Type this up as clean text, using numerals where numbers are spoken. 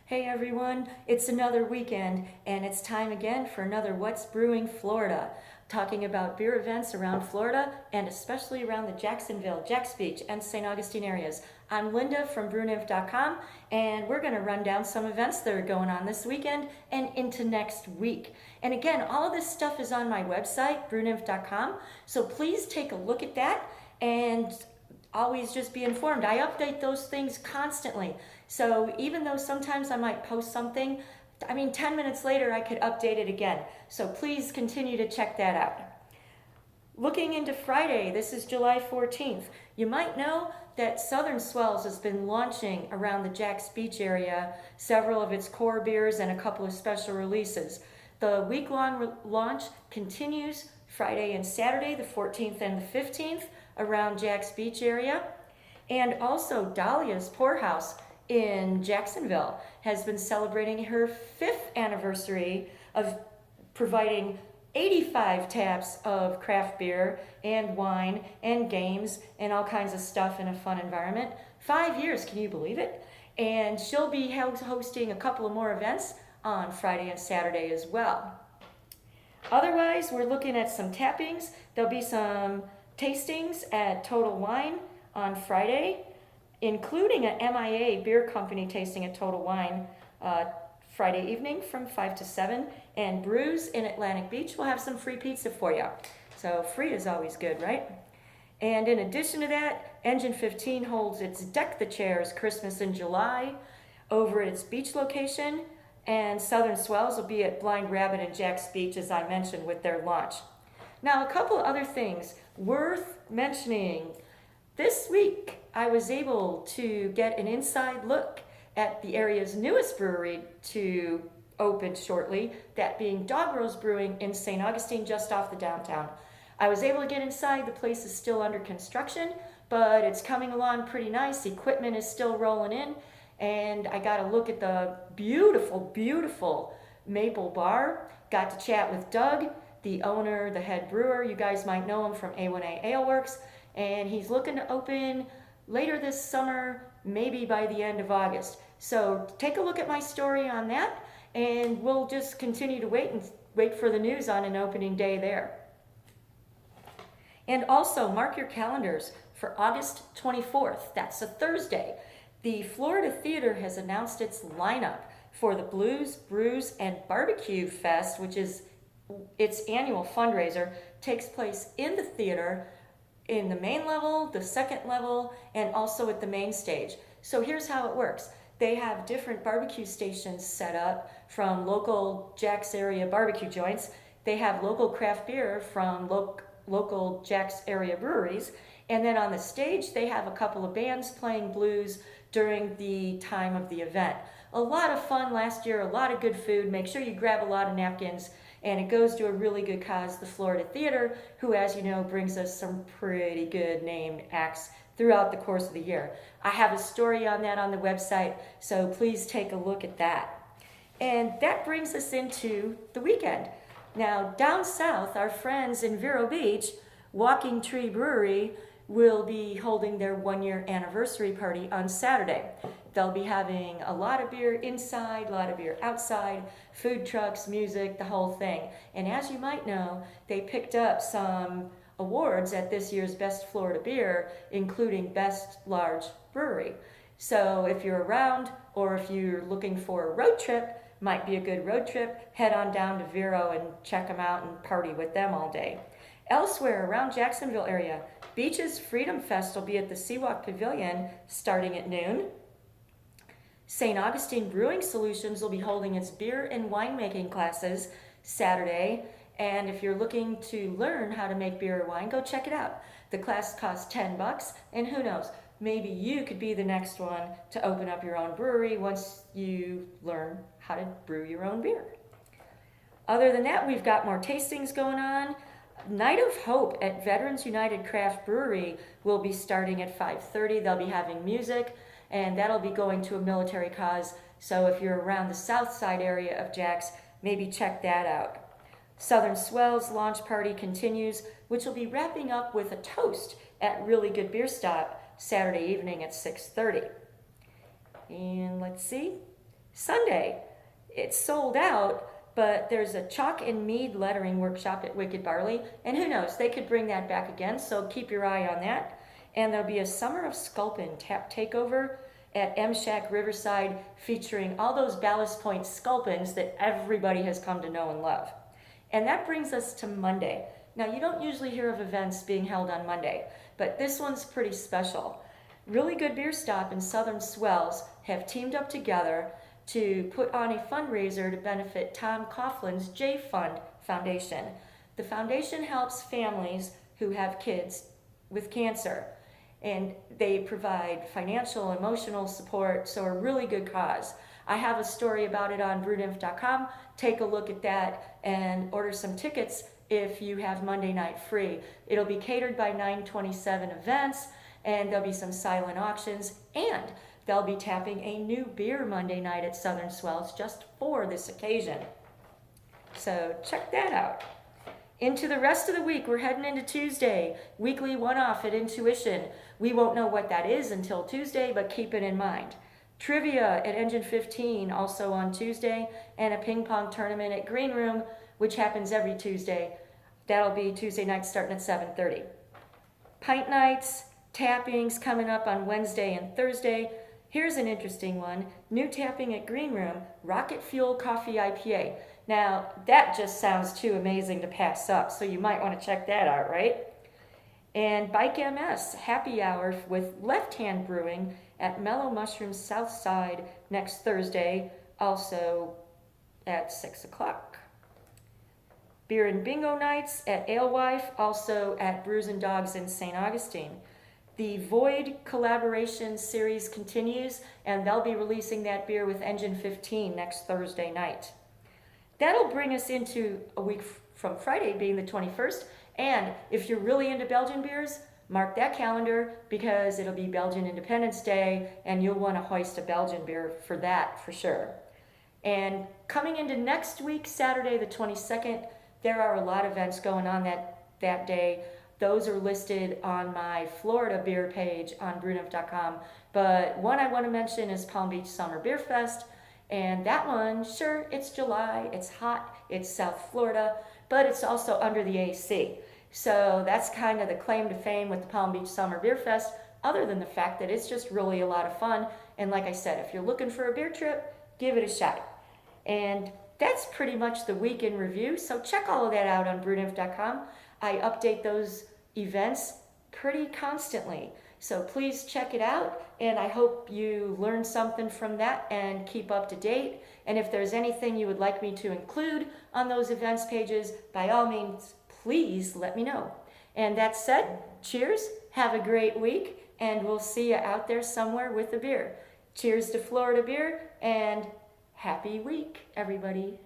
Hey everyone, it's another weekend and it's time again for another What's Brewing Florida, talking about beer events around Florida and especially around the Jacksonville, Jacks Beach, and St. Augustine areas. I'm Linda from brewnymph.com and we're going to run down some events that are going on this weekend and into next week. And again, all of this stuff is on my website, brewnymph.com, so please take a look at that and always just be informed. I update those things constantly. So even though sometimes I might post something, 10 minutes later I could update it again. So please continue to check that out. Looking into Friday, this is July 14th. You might know that Southern Swells has been launching around the Jacks Beach area several of its core beers and a couple of special releases. The week-long launch continues Friday and Saturday, the 14th and the 15th, around Jacks Beach area. And also Dahlia's Poorhouse in Jacksonville has been celebrating her 5th anniversary of providing 85 taps of craft beer and wine and games and all kinds of stuff in a fun environment. 5 years, can you believe it? And she'll be hosting a couple of more events on Friday and Saturday as well. Otherwise, we're looking at some tappings. There'll be some tastings at Total Wine on Friday, including an MIA beer company tasting at Total Wine Friday evening from 5 to 7. And Brews in Atlantic Beach will have some free pizza for you. So free is always good, right? And in addition to that, Engine 15 holds its Deck the Chairs Christmas in July over at its beach location. And Southern Swells will be at Blind Rabbit and Jacks Beach, as I mentioned, with their launch. Now, a couple other things worth mentioning. This week, I was able to get an inside look at the area's newest brewery to open shortly, that being Dog Rose Brewing in St. Augustine, just off the downtown. I was able to get inside. The place is still under construction, but it's coming along pretty nice. Equipment is still rolling in, and I got a look at the beautiful, beautiful maple bar. Got to chat with Doug, the owner, the head brewer. You guys might know him from A1A Ale Works, and he's looking to open later this summer, maybe by the end of August. So take a look at my story on that, and we'll just continue to wait for the news on an opening day there. And also mark your calendars for August 24th. That's a Thursday. The Florida Theater has announced its lineup for the Blues, Brews, and Barbecue Fest, which is its annual fundraiser. Takes place in the theater, in the main level, the second level, and also at the main stage. So here's how it works. They have different barbecue stations set up from local Jacks area barbecue joints. They have local craft beer from local Jacks area breweries. And then on the stage, they have a couple of bands playing blues during the time of the event. A lot of fun last year, a lot of good food. Make sure you grab a lot of napkins. And it goes to a really good cause, the Florida Theater, who, as you know, brings us some pretty good named acts throughout the course of the year. I have a story on that on the website, so please take a look at that. And that brings us into the weekend. Now, down south, our friends in Vero Beach, Walking Tree Brewery, will be holding their 1-year anniversary party on Saturday. They'll be having a lot of beer inside, a lot of beer outside, food trucks, music, the whole thing. And as you might know, they picked up some awards at this year's Best Florida Beer, including Best Large Brewery. So if you're around, or if you're looking for a road trip, might be a good road trip, head on down to Vero and check them out and party with them all day. Elsewhere around Jacksonville area, Beach's Freedom Fest will be at the Seawalk Pavilion starting at noon. St. Augustine Brewing Solutions will be holding its beer and winemaking classes Saturday. And if you're looking to learn how to make beer or wine, go check it out. The class costs $10, and who knows, maybe you could be the next one to open up your own brewery once you learn how to brew your own beer. Other than that, we've got more tastings going on. Night of Hope at Veterans United Craft Brewery will be starting at 5:30. They'll be having music, and that'll be going to a military cause. So if you're around the south side area of Jacks, maybe check that out. Southern Swells launch party continues, which will be wrapping up with a toast at Really Good Beer Stop Saturday evening at 6:30. And let's see. Sunday, it's sold out, but there's a chalk and mead lettering workshop at Wicked Barley, and who knows, they could bring that back again, so keep your eye on that. And there'll be a Summer of Sculpin tap takeover at M Shack Riverside, featuring all those Ballast Point sculpins that everybody has come to know and love. And that brings us to Monday. Now, you don't usually hear of events being held on Monday, but this one's pretty special. Really Good Beer Stop and Southern Swells have teamed up together to put on a fundraiser to benefit Tom Coughlin's J Fund Foundation. The foundation helps families who have kids with cancer, and they provide financial, emotional support, so a really good cause. I have a story about it on brewedinf.com. Take a look at that and order some tickets if you have Monday night free. It'll be catered by 927 Events, and there'll be some silent auctions, and they'll be tapping a new beer Monday night at Southern Swells just for this occasion. So check that out. Into the rest of the week, we're heading into Tuesday, weekly one-off at Intuition. We won't know what that is until Tuesday, but keep it in mind. Trivia at Engine 15 also on Tuesday, and a ping pong tournament at Green Room, which happens every Tuesday. That'll be Tuesday night starting at 7:30. Pint nights, tappings coming up on Wednesday and Thursday. Here's an interesting one. New tapping at Green Room, Rocket Fuel Coffee IPA. Now, that just sounds too amazing to pass up, so you might want to check that out, right? And Bike MS, happy hour with Left Hand Brewing at Mellow Mushrooms South Side next Thursday, also at 6 o'clock. Beer and Bingo nights at Alewife, also at Brews and Dogs in St. Augustine. The Void collaboration series continues, and they'll be releasing that beer with Engine 15 next Thursday night. That'll bring us into a week from Friday, being the 21st, and if you're really into Belgian beers, mark that calendar, because it'll be Belgian Independence Day, and you'll want to hoist a Belgian beer for that, for sure. And coming into next week, Saturday the 22nd, there are a lot of events going on that day. Those are listed on my Florida beer page on brewedinf.com. But one I want to mention is Palm Beach Summer Beer Fest. And that one, sure, it's July, it's hot, it's South Florida, but it's also under the AC. So that's kind of the claim to fame with the Palm Beach Summer Beer Fest, other than the fact that it's just really a lot of fun. And like I said, if you're looking for a beer trip, give it a shot. And that's pretty much the week in review. So check all of that out on brewedinf.com. I update those events pretty constantly. So please check it out, and I hope you learn something from that and keep up to date. And if there's anything you would like me to include on those events pages, by all means, please let me know. And that said, cheers, have a great week, and we'll see you out there somewhere with a beer. Cheers to Florida beer, and happy week, everybody.